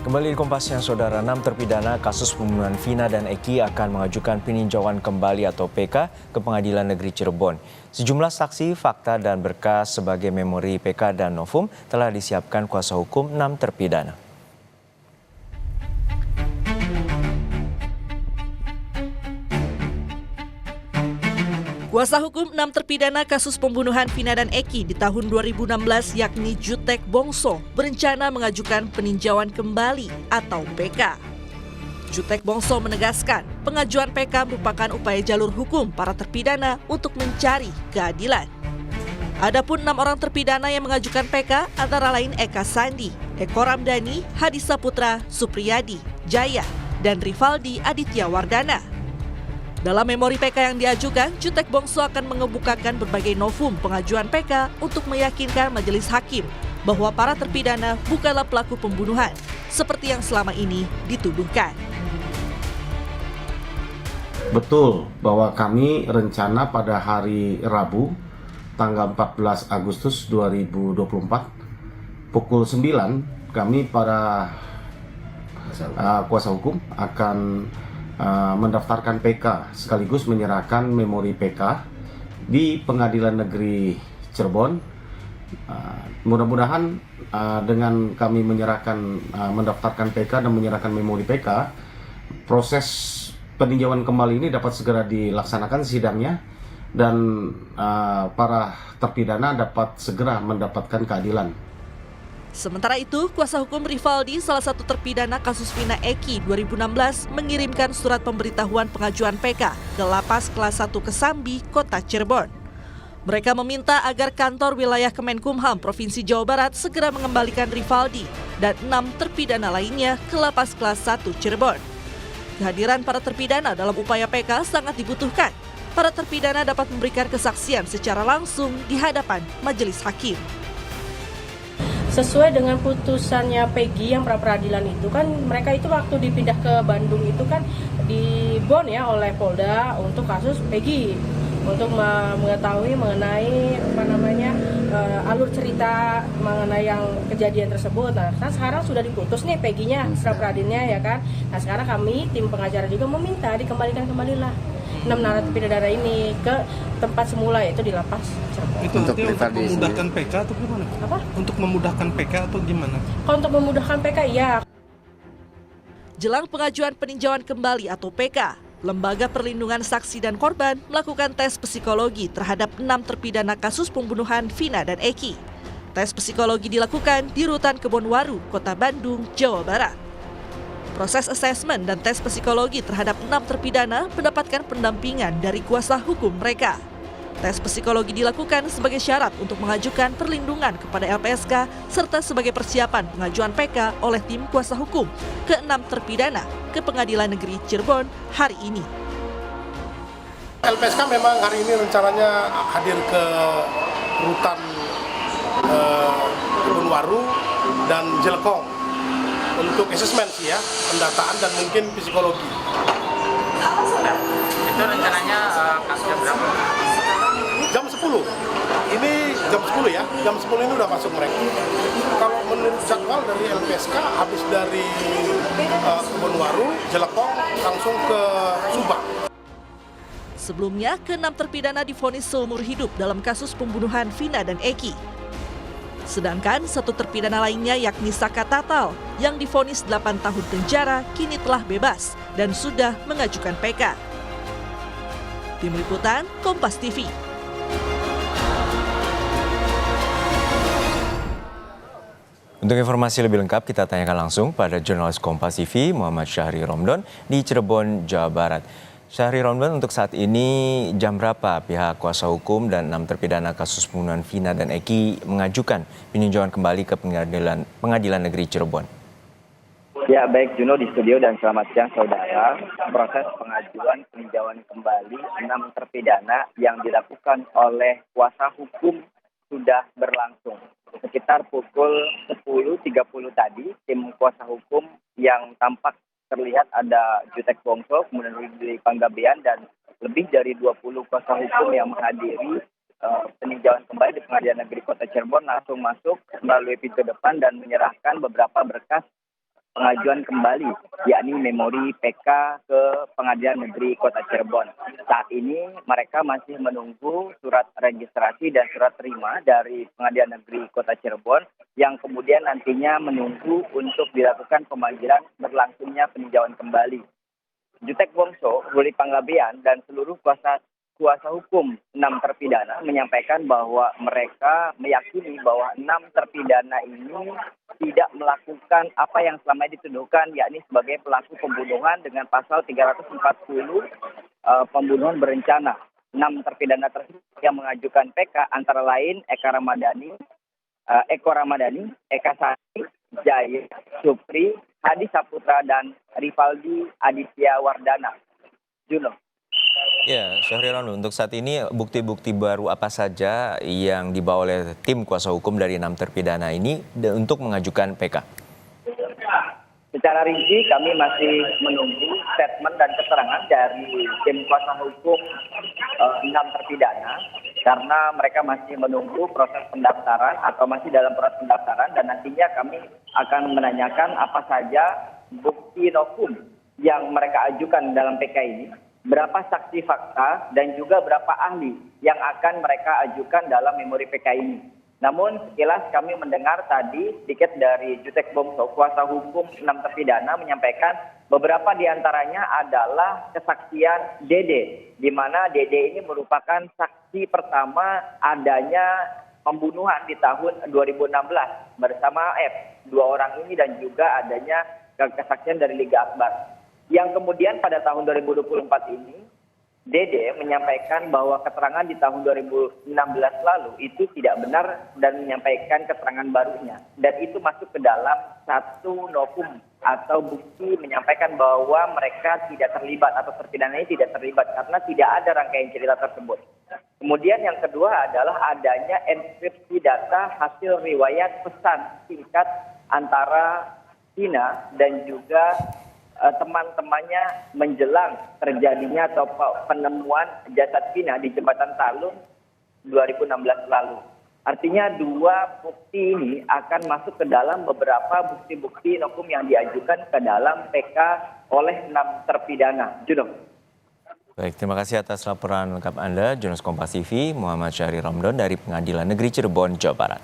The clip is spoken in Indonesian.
Kembali di Kompas Siang, Saudara. 6 terpidana kasus pembunuhan Vina dan Eki akan mengajukan peninjauan kembali atau PK ke Pengadilan Negeri Cirebon. Sejumlah saksi, fakta, dan berkas sebagai memori PK dan Novum telah disiapkan kuasa hukum 6 terpidana. Kuasa hukum 6 terpidana kasus pembunuhan Vina dan Eki di tahun 2016 yakni Jutek Bongso berencana mengajukan peninjauan kembali atau PK. Jutek Bongso menegaskan pengajuan PK merupakan upaya jalur hukum para terpidana untuk mencari keadilan. Adapun 6 orang terpidana yang mengajukan PK antara lain Eka Sandi, Eko Ramdhani, Hadi Saputra, Supriyadi, Jaya, dan Rivaldi Aditya Wardana. Dalam memori PK yang diajukan, Jutek Bongso akan mengemukakan berbagai novum pengajuan PK untuk meyakinkan majelis hakim bahwa para terpidana bukanlah pelaku pembunuhan, seperti yang selama ini dituduhkan. Betul bahwa kami rencana pada hari Rabu, tanggal 14 Agustus 2024, pukul 9, kami para kuasa hukum akan mendaftarkan PK sekaligus menyerahkan memori PK di Pengadilan Negeri Cirebon. Mudah-mudahan dengan kami mendaftarkan PK dan menyerahkan memori PK, proses peninjauan kembali ini dapat segera dilaksanakan sidangnya dan para terpidana dapat segera mendapatkan keadilan. Sementara itu, kuasa hukum Rivaldi, salah satu terpidana kasus Vina Eki 2016, mengirimkan surat pemberitahuan pengajuan PK ke Lapas Kelas 1 Kesambi, Kota Cirebon. Mereka meminta agar kantor wilayah Kemenkumham Provinsi Jawa Barat segera mengembalikan Rivaldi dan 6 terpidana lainnya ke Lapas Kelas 1 Cirebon. Kehadiran para terpidana dalam upaya PK sangat dibutuhkan. Para terpidana dapat memberikan kesaksian secara langsung di hadapan majelis hakim. Sesuai dengan putusannya Peggy yang pra-peradilan itu kan, mereka itu waktu dipindah ke Bandung itu kan dibon ya oleh Polda untuk kasus Peggy, untuk mengetahui mengenai alur cerita mengenai yang kejadian tersebut. Nah, sekarang sudah diputus nih Peggy-nya, pra-peradilannya ya kan. Nah, sekarang kami tim pengacara juga meminta dikembalikan kembalilah 6 narapidana ini ke tempat semula, yaitu di lapas Cirebon. Itu untuk memudahkan PK atau gimana? Apa? Untuk memudahkan PK atau gimana? Kalau untuk memudahkan PK, ya. Jelang pengajuan peninjauan kembali atau PK, Lembaga Perlindungan Saksi dan Korban melakukan tes psikologi terhadap 6 terpidana kasus pembunuhan Vina dan Eki. Tes psikologi dilakukan di Rutan Kebonwaru, Kota Bandung, Jawa Barat. Proses asesmen dan tes psikologi terhadap 6 terpidana mendapatkan pendampingan dari kuasa hukum mereka. Tes psikologi dilakukan sebagai syarat untuk mengajukan perlindungan kepada LPSK serta sebagai persiapan pengajuan PK oleh tim kuasa hukum ke-6 terpidana ke Pengadilan Negeri Cirebon hari ini. LPSK memang hari ini rencananya hadir ke Rutan Kebonwaru dan Jelekong untuk asesmen sih ya, pendataan dan mungkin psikologi. Itu rencananya jam berapa? Jam 10. Ini jam 10 ya, jam 10 ini udah masuk mereka. Kalau menurut jadwal dari LPSK, habis dari Kebonwaru, Jelekong langsung ke Subang. Sebelumnya, ke-6 terpidana divonis seumur hidup dalam kasus pembunuhan Vina dan Eki. Sedangkan 1 terpidana lainnya yakni Saka Tatal yang divonis 8 tahun penjara kini telah bebas dan sudah mengajukan PK. Tim Liputan, Kompas TV. Untuk informasi lebih lengkap, kita tanyakan langsung pada jurnalis Kompas TV Muhammad Syahri Romdon di Cirebon, Jawa Barat. Syahri Romdon, untuk saat ini jam berapa pihak kuasa hukum dan 6 terpidana kasus pembunuhan Vina dan Eki mengajukan peninjauan kembali ke Pengadilan Negeri Cirebon? Ya, baik Juno di studio dan selamat siang saudara. Proses pengajuan peninjauan kembali 6 terpidana yang dilakukan oleh kuasa hukum sudah berlangsung. Sekitar pukul 10.30 tadi, tim kuasa hukum yang tampak terlihat ada Jutek Bongso, kemudian Rudi Panggabean, dan lebih dari 20 kuasa hukum yang menghadiri peninjauan kembali di Pengadilan Negeri Kota Cirebon langsung masuk melalui pintu depan dan menyerahkan beberapa berkas pengajuan kembali, yakni memori PK ke Pengadilan Negeri Kota Cirebon. Saat ini mereka masih menunggu surat registrasi dan surat terima dari Pengadilan Negeri Kota Cirebon yang kemudian nantinya menunggu untuk dilakukan pemanggilan berlangsungnya peninjauan kembali. Jutek Bongso, Ruli Panggabean, dan seluruh kuasa hukum 6 terpidana menyampaikan bahwa mereka meyakini bahwa 6 terpidana ini tidak melakukan apa yang selama ini dituduhkan, yakni sebagai pelaku pembunuhan dengan pasal 340 pembunuhan berencana. 6 terpidana tersebut yang mengajukan PK antara lain Eko Ramadhani, Eka Sari, Jaya, Supri, Hadi Saputra, dan Rivaldi Aditya Wardana. Juno. Ya, Syahri Romdon, untuk saat ini bukti-bukti baru apa saja yang dibawa oleh tim kuasa hukum dari 6 terpidana ini untuk mengajukan PK? Secara rinci kami masih menunggu statement dan keterangan dari tim kuasa hukum 6 terpidana karena mereka masih menunggu proses pendaftaran atau masih dalam proses pendaftaran, dan nantinya kami akan menanyakan apa saja bukti nokum yang mereka ajukan dalam PK ini, berapa saksi fakta, dan juga berapa ahli yang akan mereka ajukan dalam memori PK ini. Namun sekilas kami mendengar tadi sedikit dari Jutek Bongso, kuasa hukum 6 terpidana, menyampaikan beberapa diantaranya adalah kesaksian Dede, di mana Dede ini merupakan saksi pertama adanya pembunuhan di tahun 2016 bersama F. 2 orang ini dan juga adanya kesaksian dari Liga Akbar. Yang kemudian pada tahun 2024 ini, Dede menyampaikan bahwa keterangan di tahun 2016 lalu itu tidak benar dan menyampaikan keterangan barunya. Dan itu masuk ke dalam satu nokum atau bukti menyampaikan bahwa mereka tidak terlibat atau terpidana ini tidak terlibat karena tidak ada rangkaian cerita tersebut. Kemudian yang kedua adalah adanya enkripsi data hasil riwayat pesan singkat antara Tina dan juga teman-temannya menjelang terjadinya atau penemuan jasad Vina di Jembatan Talun 2016 lalu. Artinya 2 bukti ini akan masuk ke dalam beberapa bukti-bukti nokum yang diajukan ke dalam PK oleh 6 terpidana. Juno. Baik, terima kasih atas laporan lengkap Anda, jurnalis Kompas TV Muhammad Syahri Romdon dari Pengadilan Negeri Cirebon, Jawa Barat.